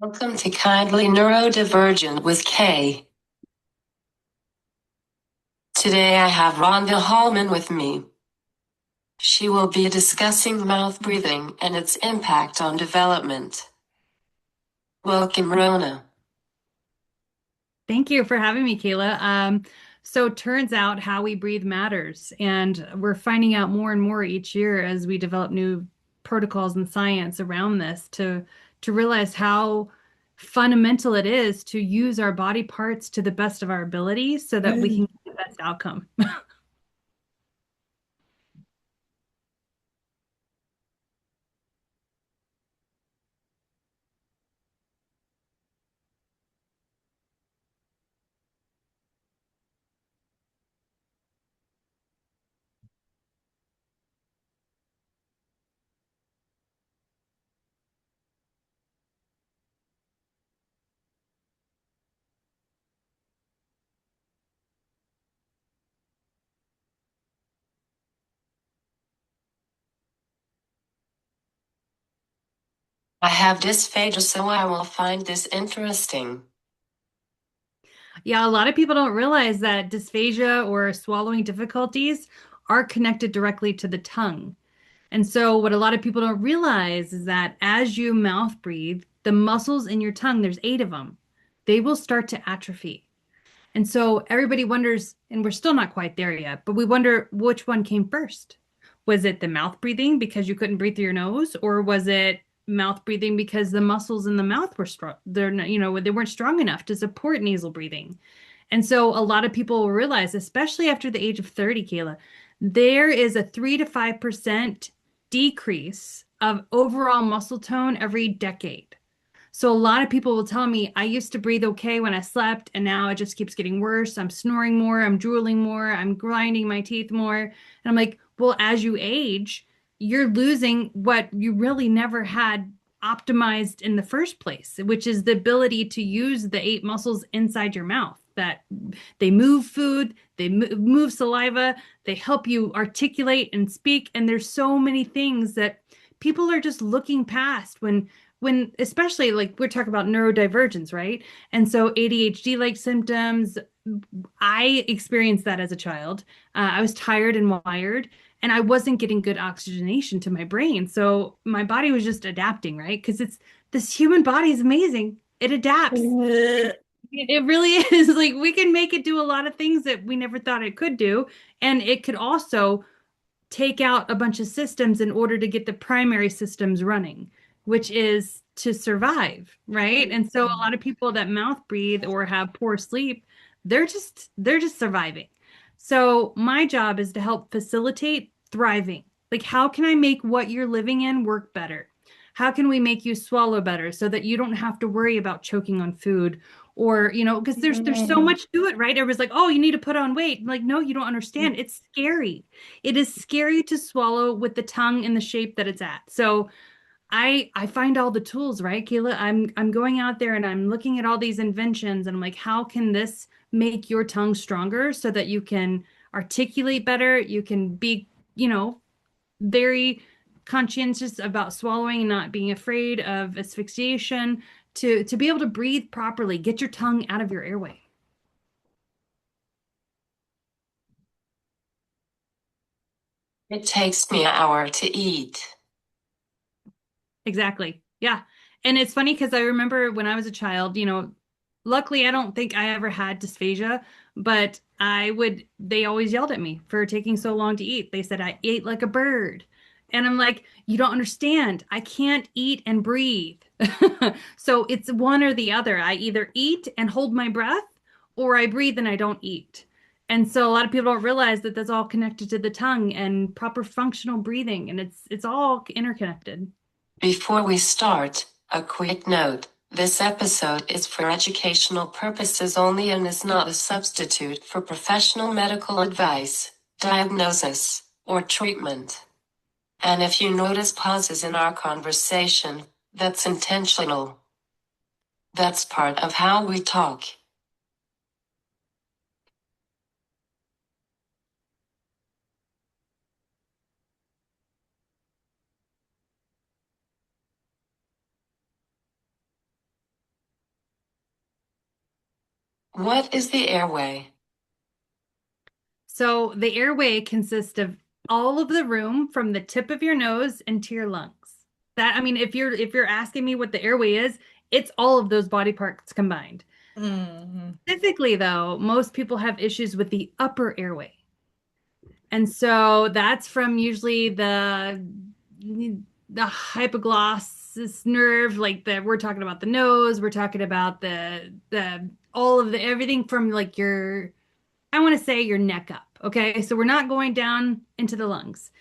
Welcome to Kindly Neurodivergent with Kay. Today I have Rhonda Hallman with me. She will be discussing mouth breathing and its impact on development. Welcome, Rona. Thank you for having me, Kayla. So it turns out how we breathe matters, and we're finding out more and more each year as we develop new protocols and science around this to realize how fundamental it is to use our body parts to the best of our ability so that we can get the best outcome. I have dysphagia, so I will find this interesting. Yeah, a lot of people don't realize that dysphagia or swallowing difficulties are connected directly to the tongue. And so, what a lot of people don't realize is that as you mouth breathe, the muscles in your tongue, there's eight of them, they will start to atrophy. And so, everybody wonders, and we're still not quite there yet, but we wonder which one came first. Was it the mouth breathing because you couldn't breathe through your nose, or was it mouth breathing because the muscles in the mouth were strong? They're not, they weren't strong enough to support nasal breathing. And so a lot of people will realize, especially after the age of 30, Kayla, there is a 3 to 5% decrease of overall muscle tone every decade. So a lot of people will tell me, I used to breathe okay when I slept, and now it just keeps getting worse. I'm snoring more, I'm drooling more, I'm grinding my teeth more. And I'm like, well, as you age, you're losing what you really never had optimized in the first place, which is the ability to use the eight muscles inside your mouth that they move food, they move saliva, they help you articulate and speak. And there's so many things that people are just looking past when especially like we're talking about neurodivergence, right? And so ADHD like symptoms, I experienced that as a child. I was tired and wired, and I wasn't getting good oxygenation to my brain. So my body was just adapting, right? Because it's this human body is amazing. It adapts. It really is. Like we can make it do a lot of things that we never thought it could do. And it could also take out a bunch of systems in order to get the primary systems running, which is to survive, right? And so a lot of people that mouth breathe or have poor sleep, they're just surviving. So my job is to help facilitate thriving. Like how can I make what you're living in work better? How can we make you swallow better so that you don't have to worry about choking on food or, because there's so much to it, right? Everybody's like, "Oh, you need to put on weight." I'm like, "No, you don't understand. It's scary. It is scary to swallow with the tongue in the shape that it's at." So I find all the tools, right, Kayla? I'm going out there and I'm looking at all these inventions and I'm like, how can this make your tongue stronger so that you can articulate better, you can be, very conscientious about swallowing and not being afraid of asphyxiation to be able to breathe properly, get your tongue out of your airway. It takes me an hour to eat. Exactly. Yeah. And it's funny because I remember when I was a child, luckily I don't think I ever had dysphagia, but they always yelled at me for taking so long to eat. They said I ate like a bird. And I'm like, you don't understand. I can't eat and breathe. So it's one or the other. I either eat and hold my breath or I breathe and I don't eat. And so a lot of people don't realize that that's all connected to the tongue and proper functional breathing, and it's all interconnected. Before we start, a quick note. This episode is for educational purposes only and is not a substitute for professional medical advice, diagnosis, or treatment. And if you notice pauses in our conversation, that's intentional. That's part of how we talk. What is the airway? So the airway consists of all of the room from the tip of your nose into your lungs. That, I mean, if you're asking me what the airway is, it's all of those body parts combined. Mhm. Specifically, though, most people have issues with the upper airway. And so that's from usually the hypoglossus nerve, like the we're talking about the nose, we're talking about the all of the everything from like your I want to say your neck up. Okay. So we're not going down into the lungs.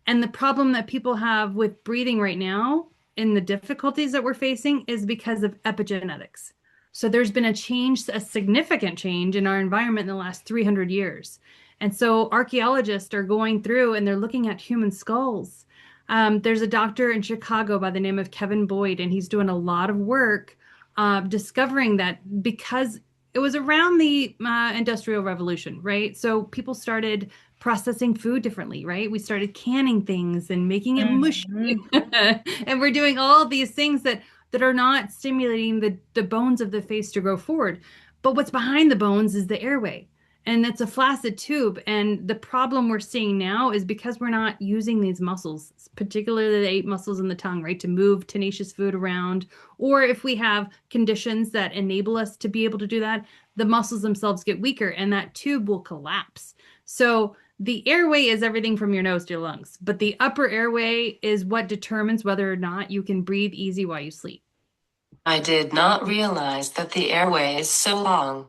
And the problem that people have with breathing right now and the difficulties that we're facing is because of epigenetics. So there's been a change, a significant change in our environment in the last 300 years. And so archaeologists are going through and they're looking at human skulls. There's a doctor in Chicago by the name of Kevin Boyd, and he's doing a lot of work discovering that because it was around the Industrial Revolution, right? So people started processing food differently, right? We started canning things and making it mushy. Mhm. And we're doing all these things that are not stimulating the bones of the face to grow forward. But what's behind the bones is the airway. And it's a flaccid tube. And the problem we're seeing now is because we're not using these muscles, particularly the 8 muscles in the tongue, right, to move tenacious food around. Or if we have conditions that enable us to be able to do that, the muscles themselves get weaker and that tube will collapse. So the airway is everything from your nose to your lungs, but the upper airway is what determines whether or not you can breathe easy while you sleep. I did not realize that the airway is so long.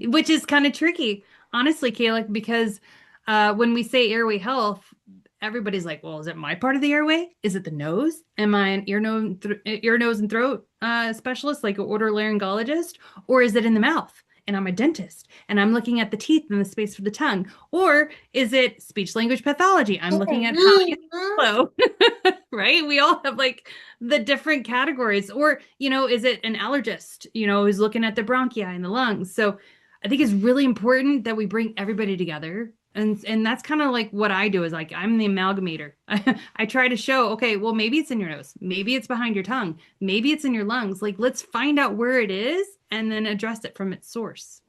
Which is kind of tricky, honestly, Kayla, because when we say airway health, everybody's like, well, is it my part of the airway? Is it the nose? Am I an ear, nose, and throat specialist, like an otolaryngologist? Or is it in the mouth? And I'm a dentist and I'm looking at the teeth and the space for the tongue. Or is it speech language pathology? I'm looking at how you swallow, right? We all have like the different categories. Or, is it an allergist, who's looking at the bronchi and the lungs? So I think it's really important that we bring everybody together. And that's kind of like what I do is like I'm the amalgamator. I try to show, okay, well, maybe it's in your nose, maybe it's behind your tongue, maybe it's in your lungs. Like let's find out where it is and then address it from its source.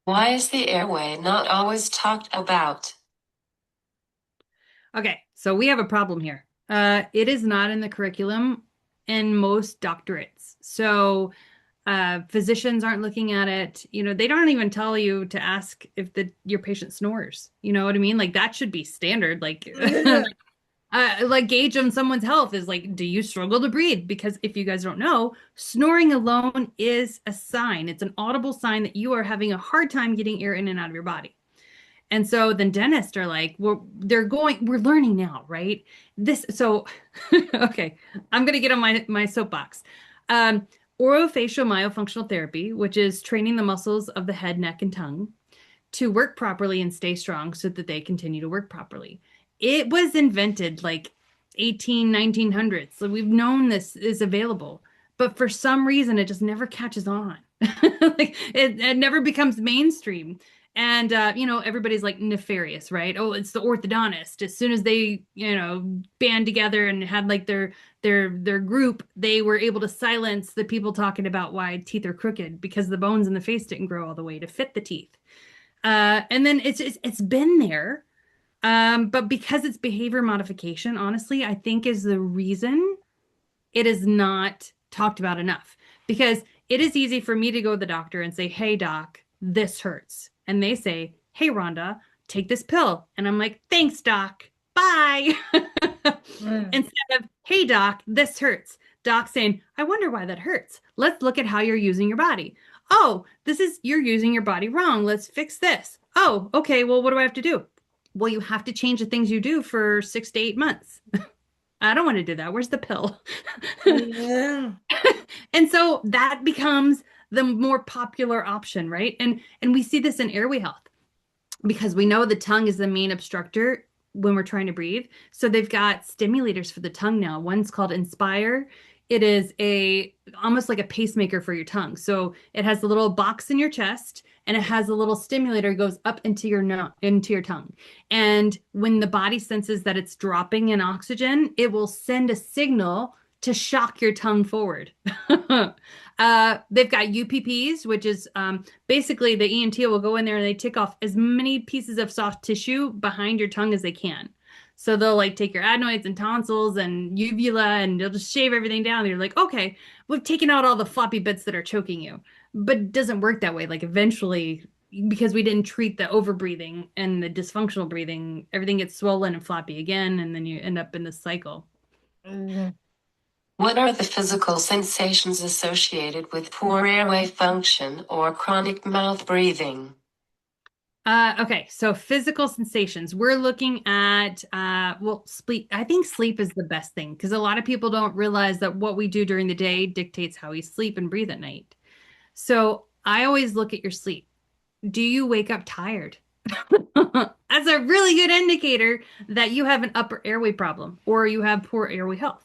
Why is the airway not always talked about? Okay, so we have a problem here. It is not in the curriculum in most doctorates. So physicians aren't looking at it. They don't even tell you to ask if your patient snores. You know what I mean? Like that should be standard. Like Yeah. like gauge on someone's health is like, do you struggle to breathe? Because if you guys don't know, snoring alone is a sign. It's an audible sign that you are having a hard time getting air in and out of your body. And so then dentists are like, we're learning now, right? So, okay, I'm going to get on my soapbox. Um, Orofacial myofunctional therapy, which is training the muscles of the head, neck, and tongue to work properly and stay strong so that they continue to work properly. It was invented like 1900s. So we've known this is available, but for some reason it just never catches on. Like it never becomes mainstream. And everybody's like nefarious, right? Oh, it's the orthodontist. As soon as they, band together and had like their group, they were able to silence the people talking about why teeth are crooked because the bones in the face didn't grow all the way to fit the teeth. And then it's been there. But because it's behavior modification, honestly, I think is the reason it is not talked about enough. Because it is easy for me to go to the doctor and say, hey, doc, this hurts. And they say, hey, Rhonda, take this pill. And I'm like, thanks, doc. Bye. Mm. Instead of, hey, doc, this hurts. Doc saying, I wonder why that hurts. Let's look at how you're using your body. Oh, you're using your body wrong. Let's fix this. Oh, okay. Well, what do I have to do? Well, you have to change the things you do for 6 to 8 months. I don't want to do that. Where's the pill? Yeah. And so that becomes the more popular option, right? And we see this in airway health because we know the tongue is the main obstructor when we're trying to breathe. So they've got stimulators for the tongue now. One's called Inspire. It is a almost like a pacemaker for your tongue. So it has a little box in your chest and it has a little stimulator goes up into your into your tongue. And when the body senses that it's dropping in oxygen, it will send a signal to shock your tongue forward. They've got UPPs, which is basically the ENT will go in there and they take off as many pieces of soft tissue behind your tongue as they can. So they'll like take your adenoids and tonsils and uvula and they'll just shave everything down. And you're like, okay, we've taken out all the floppy bits that are choking you. But it doesn't work that way. Like eventually, because we didn't treat the overbreathing and the dysfunctional breathing, everything gets swollen and floppy again, and then you end up in this cycle. What are the physical sensations associated with poor airway function or chronic mouth breathing? Okay, so physical sensations. We're looking at well, sleep. I think sleep is the best thing because a lot of people don't realize that what we do during the day dictates how we sleep and breathe at night. So I always look at your sleep. Do you wake up tired? That's a really good indicator that you have an upper airway problem or you have poor airway health.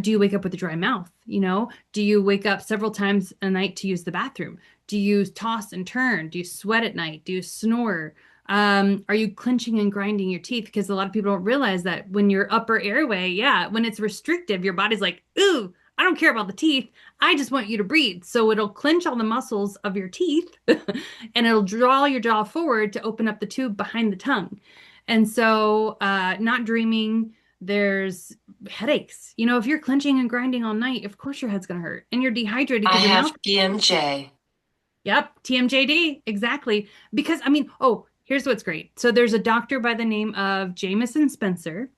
Do you wake up with a dry mouth? You know, do you wake up several times a night to use the bathroom? Do you toss and turn? Do you sweat at night? Do you snore? Are you clenching and grinding your teeth? Because a lot of people don't realize that when your upper airway, yeah, when it's restrictive, your body's like, ooh, I don't care about the teeth. I just want you to breathe. So it'll clench all the muscles of your teeth and it'll draw your jaw forward to open up the tube behind the tongue. And so, not dreaming, there's headaches. You know, if you're clenching and grinding all night, of course your head's going to hurt and you're dehydrated I because your have mouth. TMJ. Yep, TMJD, exactly. Because I mean, oh, here's what's great. So there's a doctor by the name of Jamison Spencer.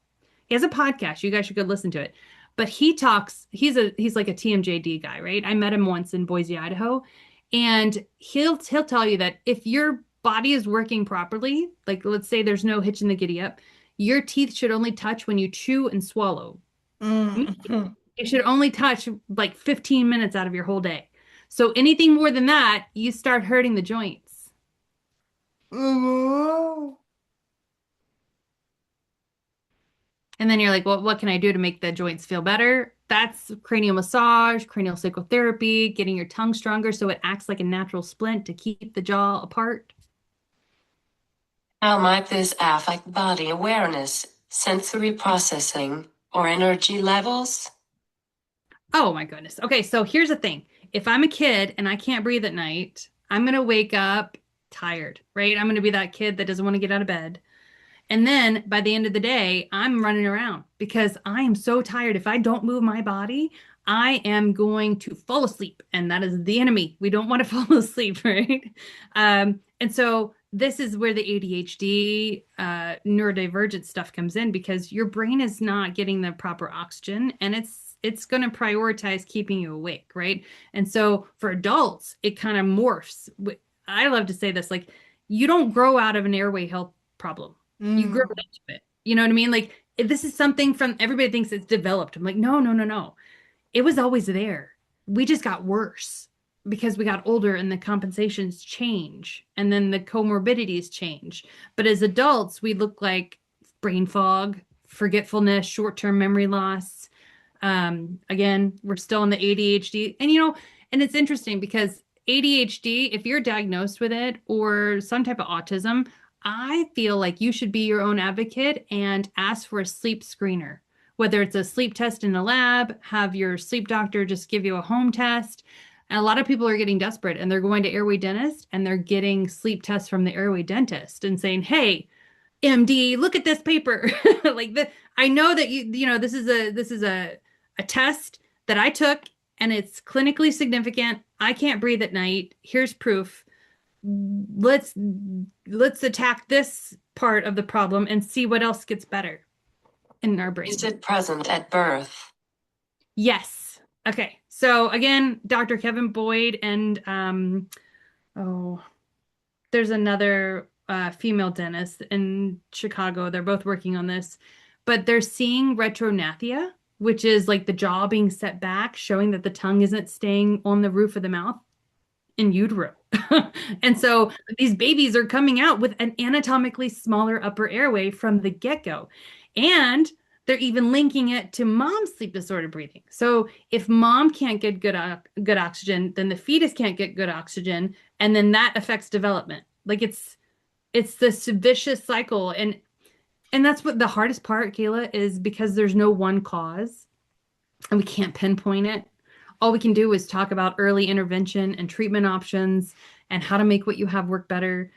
He has a podcast. You guys should go listen to it. But he talks, he's like a TMJD guy, right? I met him once in Boise, Idaho, and he'll tell you that if your body is working properly, like let's say there's no hitch in the giddy up, your teeth should only touch when you chew and swallow. It should only touch like 15 minutes out of your whole day. So anything more than that, you start hurting the joints. And then you're like, well, what can I do to make the joints feel better? That's cranial massage, cranial psychotherapy, getting your tongue stronger so it acts like a natural splint to keep the jaw apart. How might this affect body awareness, sensory processing, or energy levels? Oh my goodness. Okay, so here's the thing. If I'm a kid and I can't breathe at night, I'm going to wake up tired, right? I'm going to be that kid that doesn't want to get out of bed. And then by the end of the day, I'm running around because I am so tired. If I don't move my body, I am going to fall asleep. And that is the enemy. We don't want to fall asleep, right? And so this is where the ADHD, neurodivergent stuff comes in because your brain is not getting the proper oxygen and it's going to prioritize keeping you awake, right? And so for adults, it kind of morphs. I love to say this, like you don't grow out of an airway health problem. You grow into it. You know what I mean? Like if this is something from everybody thinks it's developed. I'm like, no, no, no, no. It was always there. We just got worse because we got older and the compensations change and then the comorbidities change. But as adults, we look like brain fog, forgetfulness, short-term memory loss. Again, we're still in the ADHD. And you know, and it's interesting because ADHD, if you're diagnosed with it or some type of autism, I feel like you should be your own advocate and ask for a sleep screener, whether it's a sleep test in a lab, have your sleep doctor just give you a home test. And a lot of people are getting desperate and they're going to airway dentist and they're getting sleep tests from the airway dentist and saying, hey, MD, look at this paper. Like I know that you know, this is a test that I took and it's clinically significant. I can't breathe at night. Here's proof. Let's attack this part of the problem and see what else gets better in our brain. Is it present at birth? Yes. Okay. So again, Dr. Kevin Boyd and there's another female dentist in Chicago. They're both working on this, but they're seeing retrognathia, which is like the jaw being set back, showing that the tongue isn't staying on the roof of the mouth. in utero. And so these babies are coming out with an anatomically smaller upper airway from the get-go. And they're even linking it to mom's sleep disorder breathing. So if mom can't get good oxygen, then the fetus can't get good oxygen, and then that affects development. Like it's this vicious cycle. And that's what the hardest part, Kayla, is because there's no one cause and we can't pinpoint it. All we can do is talk about early intervention and treatment options and how to make what you have work better.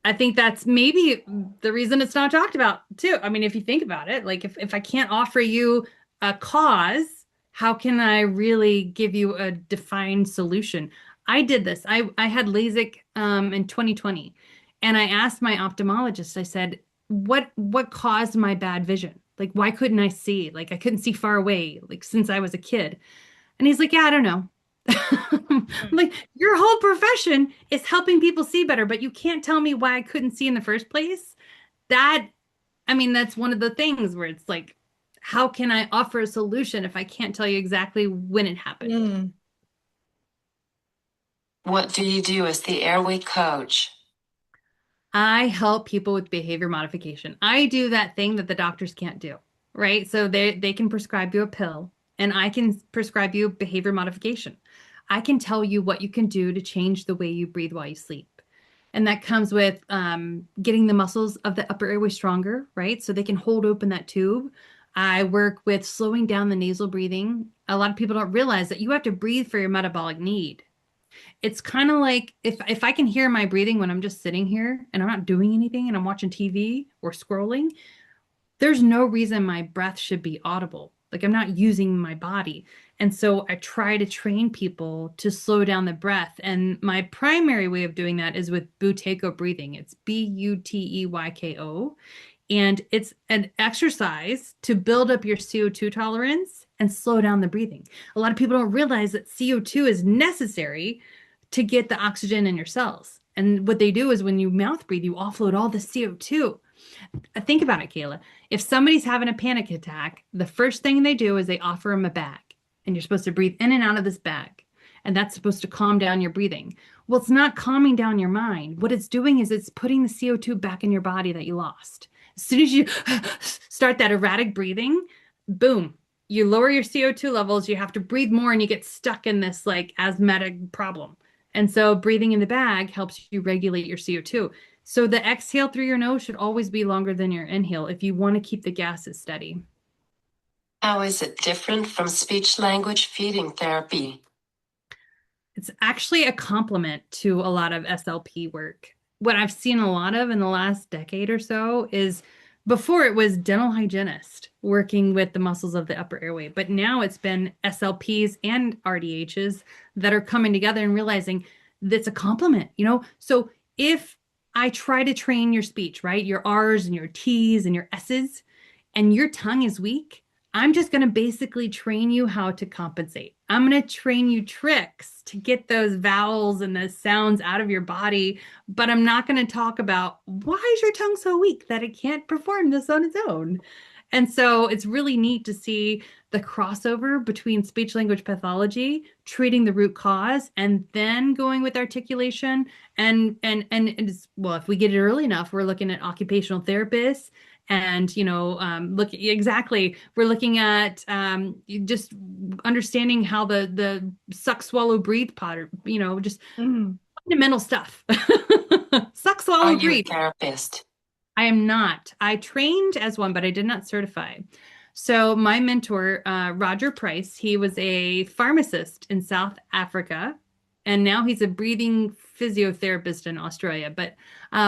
I think that's maybe the reason it's not talked about too. I mean, if you think about it, like if I can't offer you a cause, how can I really give you a defined solution? I did this. I had LASIK in 2020, and I asked my ophthalmologist, I said, what caused my bad vision? Like, why couldn't I see? Like, I couldn't see far away, like since I was a kid. And he's like, yeah, I don't know. Like, your whole profession is helping people see better, but you can't tell me why I couldn't see in the first place. That, I mean, that's one of the things where it's like, how can I offer a solution if I can't tell you exactly when it happened? Mm. What do you do as the Airway coach? I help people with behavior modification. I do that thing that the doctors can't do, right? So they can prescribe you a pill, and I can prescribe you behavior modification. I can tell you what you can do to change the way you breathe while you sleep. And that comes with getting the muscles of the upper airway stronger, right? So they can hold open that tube. I work with slowing down the nasal breathing. A lot of people don't realize that you have to breathe for your metabolic need. It's kind of like if I can hear my breathing when I'm just sitting here and I'm not doing anything and I'm watching TV or scrolling, there's no reason my breath should be audible. Like I'm not using my body. And so I try to train people to slow down the breath. And my primary way of doing that is with Buteyko breathing. It's Buteyko. And it's an exercise to build up your CO2 tolerance and slow down the breathing. A lot of people don't realize that CO2 is necessary to get the oxygen in your cells. And what they do is when you mouth breathe, you offload all the CO2. Think about it, Kayla. If somebody's having a panic attack, the first thing they do is they offer them a bag. And you're supposed to breathe in and out of this bag. And that's supposed to calm down your breathing. Well, it's not calming down your mind. What it's doing is it's putting the CO2 back in your body that you lost. As soon as you start that erratic breathing, boom, you lower your CO2 levels, you have to breathe more, and you get stuck in this like asthmatic problem. And so breathing in the bag helps you regulate your CO2. So the exhale through your nose should always be longer than your inhale if you want to keep the gases steady. How is it different from speech language feeding therapy? It's actually a complement to a lot of SLP work. What I've seen a lot of in the last decade or so is before it was dental hygienist working with the muscles of the upper airway, but now it's been SLPs and RDHs that are coming together and realizing that's a complement, you know? So if I try to train your speech, right? Your R's and your T's and your S's, and your tongue is weak, I'm just going to basically train you how to compensate. I'm going to train you tricks to get those vowels and those sounds out of your body, but I'm not going to talk about why is your tongue so weak that it can't perform this on its own. And so it's really neat to see the crossover between speech language pathology, treating the root cause, and then going with articulation. And it's, well, if we get it early enough, we're looking at occupational therapists. And, you know, we're looking at just understanding how the suck, swallow, breathe pattern, you know, just fundamental stuff. Suck, swallow, Are you a breathe. therapist? I am not. I trained as one, but I did not certify. So my mentor, Roger Price, he was a pharmacist in South Africa, and now he's a breathing physiotherapist in Australia. But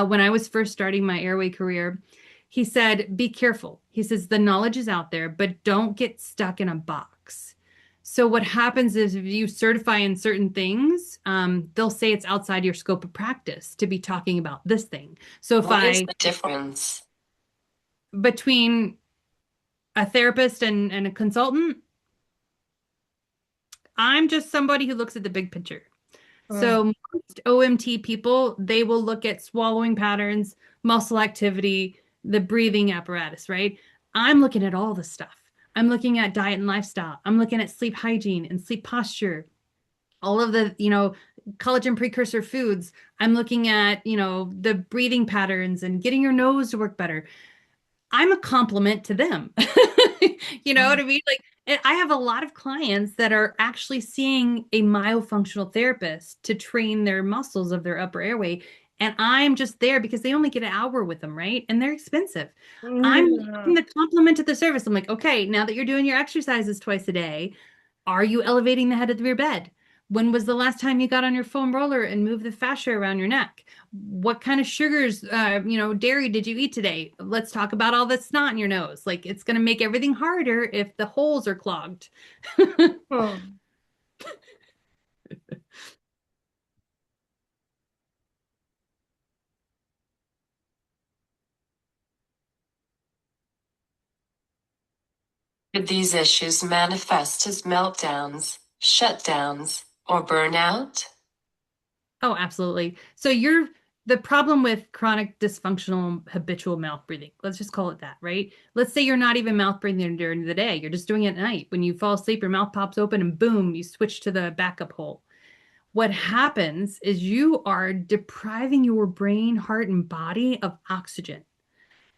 when I was first starting my airway career, he said, be careful. He says, the knowledge is out there, but don't get stuck in a box. So what happens is if you certify in certain things, they'll say it's outside your scope of practice to be talking about this thing. So if What is the difference between a therapist and a consultant, I'm just somebody who looks at the big picture. So most OMT people, they will look at swallowing patterns, muscle activity, the breathing apparatus, right? I'm looking at all the stuff. I'm looking at diet and lifestyle. I'm looking at sleep hygiene and sleep posture. All of the, you know, collagen precursor foods. I'm looking at, the breathing patterns and getting your nose to work better. I'm a compliment to them. You know what I mean? Like, I have a lot of clients that are actually seeing a myofunctional therapist to train their muscles of their upper airway. And I'm just there because they only get an hour with them, right? And they're expensive. I'm Yeah. giving the compliment to the service. I'm like, okay, now that you're doing your exercises twice a day, are you elevating the head of your bed? When was the last time you got on your foam roller and moved the fascia around your neck? What kind of sugars, dairy did you eat today? Let's talk about all the snot in your nose. Like, it's going to make everything harder if the holes are clogged. Oh. Could these issues manifest as meltdowns, shutdowns, or burnout? Oh, absolutely. So you're the problem with chronic dysfunctional habitual mouth breathing. Let's just call it that, right? Let's say you're not even mouth breathing during the day. You're just doing it at night. When you fall asleep, your mouth pops open and boom, you switch to the backup hole. What happens is you are depriving your brain, heart, and body of oxygen.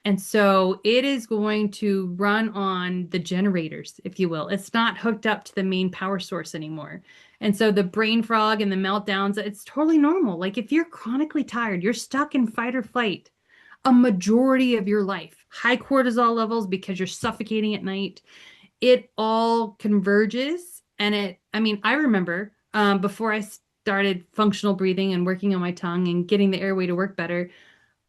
And so it is going to run on the generators, if you will. It's not hooked up to the main power source anymore. And so the brain fog and the meltdowns, it's totally normal. Like if you're chronically tired, you're stuck in fight or flight a majority of your life, high cortisol levels because you're suffocating at night, it all converges. And I remember before I started functional breathing and working on my tongue and getting the airway to work better,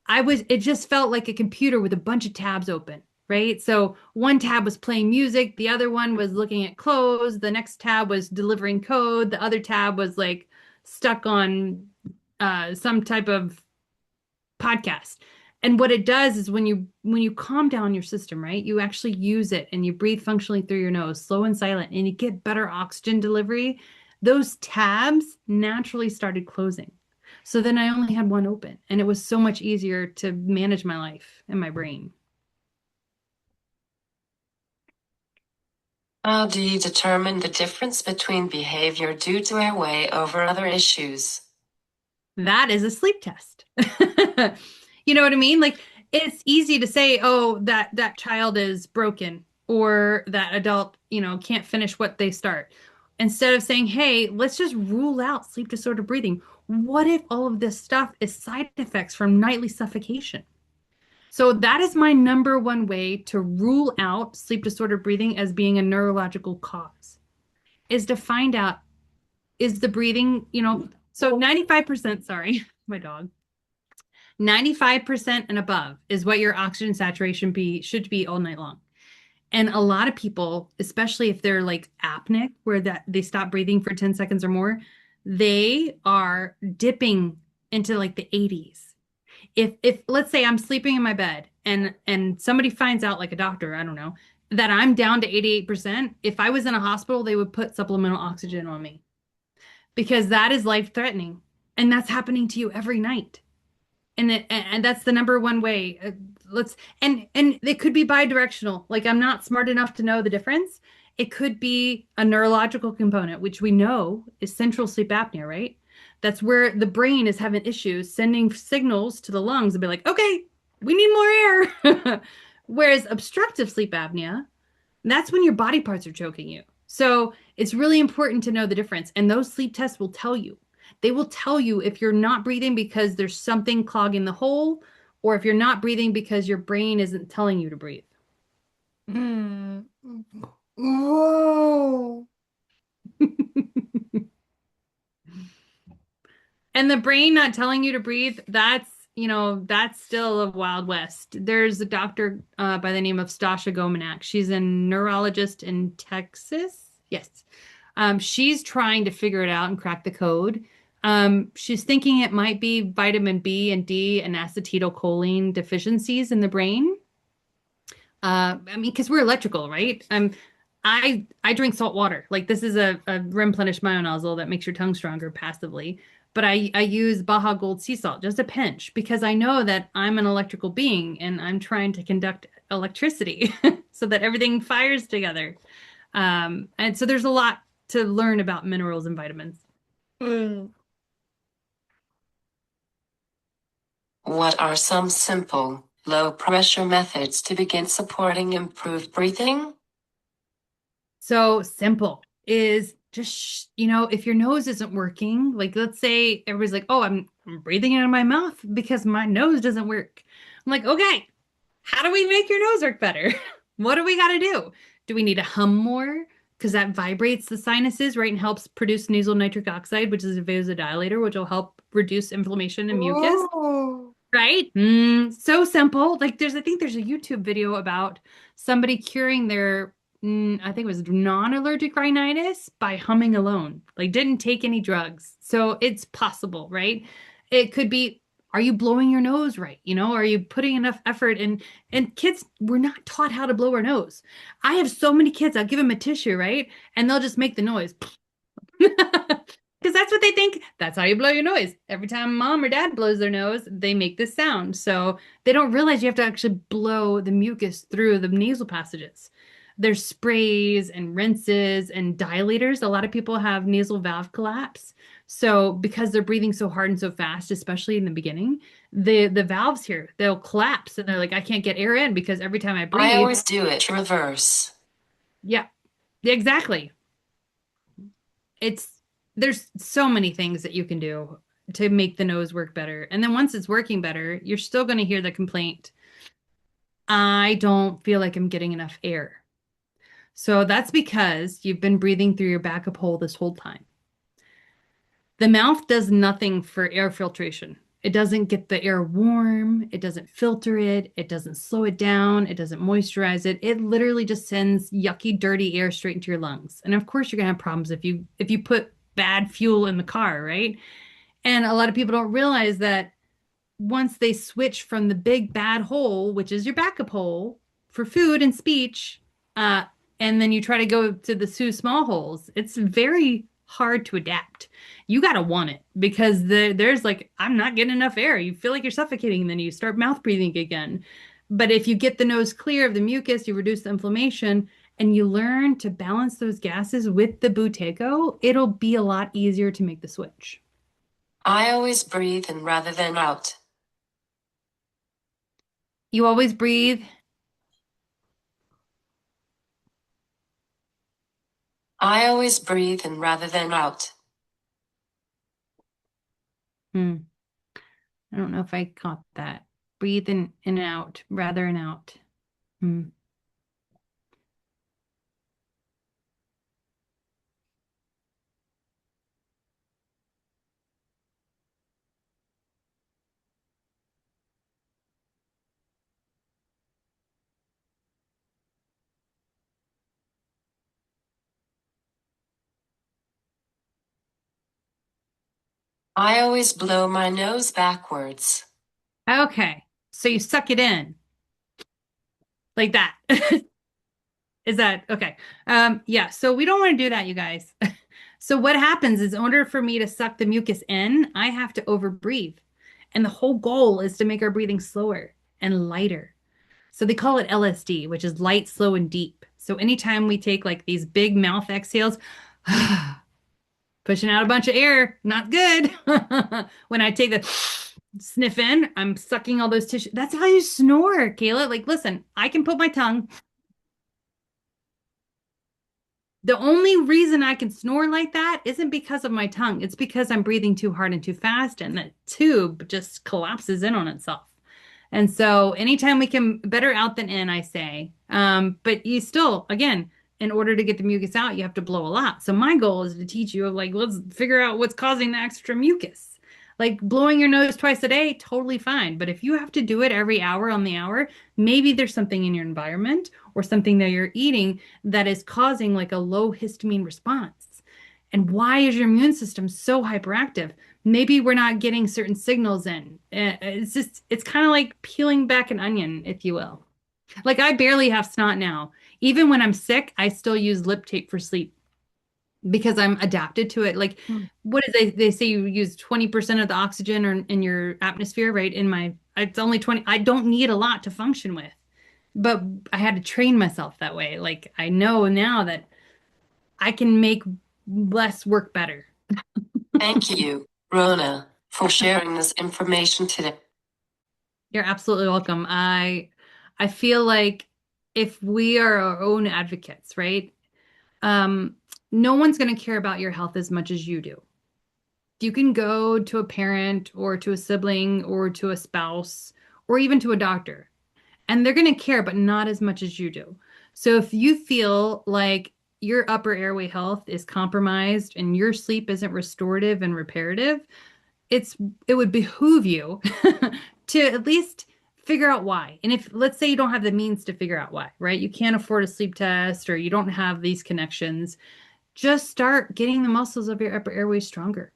it just felt like a computer with a bunch of tabs open, right? So one tab was playing music, the other one was looking at clothes, the next tab was delivering code, the other tab was like stuck on some type of podcast. And what it does is when you calm down your system, right? You actually use it and you breathe functionally through your nose, slow and silent, and you get better oxygen delivery. Those tabs naturally started closing. So then I only had one open, and it was so much easier to manage my life and my brain. How do you determine the difference between behavior due to airway over other issues? That is a sleep test. You know what I mean? Like it's easy to say, oh, that child is broken or that adult, can't finish what they start. Instead of saying, hey, let's just rule out sleep disorder breathing. What if all of this stuff is side effects from nightly suffocation? So that is my number one way to rule out sleep disorder breathing as being a neurological cause, is to find out, is the breathing, so 95%, sorry, my dog, 95% and above is what your oxygen saturation should be all night long. And a lot of people, especially if they're like apneic, where that they stop breathing for 10 seconds or more, they are dipping into like the 80s. If let's say I'm sleeping in my bed and somebody finds out, like a doctor, I don't know, that I'm down to 88%, if I was in a hospital, they would put supplemental oxygen on me because that is life threatening. And that's happening to you every night. And that's the number one way. And it could be bi-directional. Like I'm not smart enough to know the difference. It could be a neurological component, which we know is central sleep apnea, right? That's where the brain is having issues sending signals to the lungs and be like, okay, we need more air. Whereas obstructive sleep apnea, that's when your body parts are choking you. So it's really important to know the difference. And those sleep tests will tell you. They will tell you if you're not breathing because there's something clogging the hole, or if you're not breathing because your brain isn't telling you to breathe. Mm. Whoa. And the brain not telling you to breathe, that's still a Wild West. There's a doctor by the name of Stasha Gomanak. She's a neurologist in Texas. Yes. She's trying to figure it out and crack the code. She's thinking it might be vitamin B and D and acetylcholine deficiencies in the brain. Because we're electrical, right? I drink salt water. Like this is a replenished myonozzle that makes your tongue stronger passively. But I use Baja Gold sea salt, just a pinch, because I know that I'm an electrical being and I'm trying to conduct electricity so that everything fires together. And so there's a lot to learn about minerals and vitamins. Mm. What are some simple, low-pressure methods to begin supporting improved breathing? So simple is just, if your nose isn't working, like let's say everybody's like, oh, I'm breathing out of my mouth because my nose doesn't work. I'm like, okay, how do we make your nose work better? What do we got to do? Do we need to hum more? Because that vibrates the sinuses, right, and helps produce nasal nitric oxide, which is a vasodilator, which will help reduce inflammation and mucus, Oh. right? So simple. Like I think there's a YouTube video about somebody curing their, I think it was non-allergic rhinitis by humming alone. Like didn't take any drugs. So it's possible, right? It could be, are you blowing your nose right? Are you putting enough effort in? And kids, we're not taught how to blow our nose. I have so many kids, I'll give them a tissue, right? And they'll just make the noise. Because that's what they think. That's how you blow your noise. Every time mom or dad blows their nose, they make this sound. So they don't realize you have to actually blow the mucus through the nasal passages. There's sprays and rinses and dilators. A lot of people have nasal valve collapse. So because they're breathing so hard and so fast, especially in the beginning, the valves here, they'll collapse and they're like, I can't get air in because every time I I breathe, always do it reverse. yeah, exactly. It's there's so many things that you can do to make the nose work better. And then once it's working better, you're still going to hear the complaint, I don't feel like I'm getting enough air. So that's because you've been breathing through your backup hole this whole time. The mouth does nothing for air filtration. It doesn't get the air warm, it doesn't filter it, it doesn't slow it down, it doesn't moisturize it. It literally just sends yucky, dirty air straight into your lungs. And of course you're gonna have problems if you put bad fuel in the car, right? And a lot of people don't realize that once they switch from the big bad hole, which is your backup hole for food and speech, uh, and then you try to go to the two small holes, it's very hard to adapt. You got to want it because there's like, I'm not getting enough air. You feel like you're suffocating, and then you start mouth breathing again. But if you get the nose clear of the mucus, you reduce the inflammation, and you learn to balance those gases with the Buteyko, it'll be a lot easier to make the switch. I always breathe in rather than out. You always breathe. I always breathe in rather than out. Hmm. I don't know if I caught that. Breathe in and out, rather and out. Hmm. I always blow my nose backwards. Okay. So you suck it in like that. Is that okay? Yeah, so we don't want to do that, you guys. So what happens is in order for me to suck the mucus in, I have to overbreathe. And the whole goal is to make our breathing slower and lighter. So they call it LSD, which is light, slow, and deep. So anytime we take like these big mouth exhales, pushing out a bunch of air, not good. When I take the sniff in, I'm sucking all those tissues. That's how you snore, Kayla. Like, listen, I can put my tongue. The only reason I can snore like that isn't because of my tongue. It's because I'm breathing too hard and too fast, and the tube just collapses in on itself. And so, anytime we can, better out than in, I say. But you still, again, in order to get the mucus out, you have to blow a lot. So my goal is to teach you, like, let's figure out what's causing the extra mucus. Like blowing your nose twice a day, totally fine. But if you have to do it every hour on the hour, maybe there's something in your environment or something that you're eating that is causing like a low histamine response. And why is your immune system so hyperactive? Maybe we're not getting certain signals in. It's kind of like peeling back an onion, if you will. Like I barely have snot now. Even when I'm sick, I still use lip tape for sleep because I'm adapted to it. Like, Hmm. what is they say you use 20% of the oxygen or in your atmosphere, right? It's only 20. I don't need a lot to function with, but I had to train myself that way. Like, I know now that I can make less work better. Thank you, Rona, for sharing this information today. You're absolutely welcome. I feel like if we are our own advocates, right? Um, no one's going to care about your health as much as you do. You can go to a parent or to a sibling or to a spouse or even to a doctor, and they're going to care, but not as much as you do. So if you feel like your upper airway health is compromised and your sleep isn't restorative and reparative, it's it would behoove you to at least figure out why. And if let's say you don't have the means to figure out why, right? You can't afford a sleep test or you don't have these connections, just start getting the muscles of your upper airway stronger.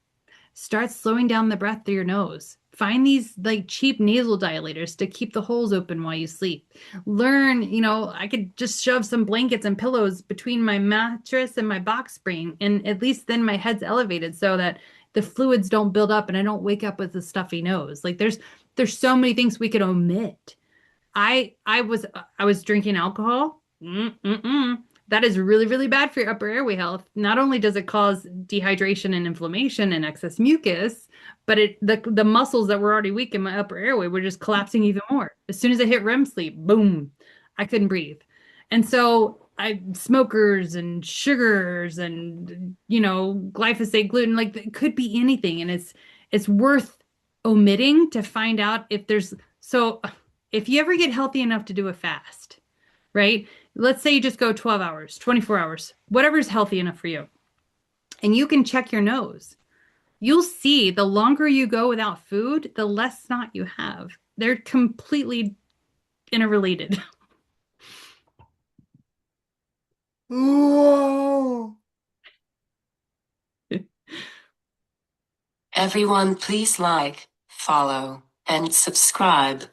Start slowing down the breath through your nose. Find these like cheap nasal dilators to keep the holes open while you sleep. Learn, I could just shove some blankets and pillows between my mattress and my box spring, and at least then my head's elevated so that the fluids don't build up and I don't wake up with a stuffy nose. Like there's so many things we could omit. I was drinking alcohol. Mm-mm-mm. That is really, really bad for your upper airway health. Not only does it cause dehydration and inflammation and excess mucus, but the muscles that were already weak in my upper airway were just collapsing even more. As soon as I hit REM sleep, boom, I couldn't breathe. And so I smokers and sugars and glyphosate, gluten, like it could be anything. And it's worth omitting to find out if there's so if you ever get healthy enough to do a fast, right? Let's say you just go 12 hours, 24 hours, whatever's healthy enough for you, and you can check your nose. You'll see the longer you go without food, the less snot you have. They're completely interrelated. Whoa. Everyone, please like, follow, and subscribe.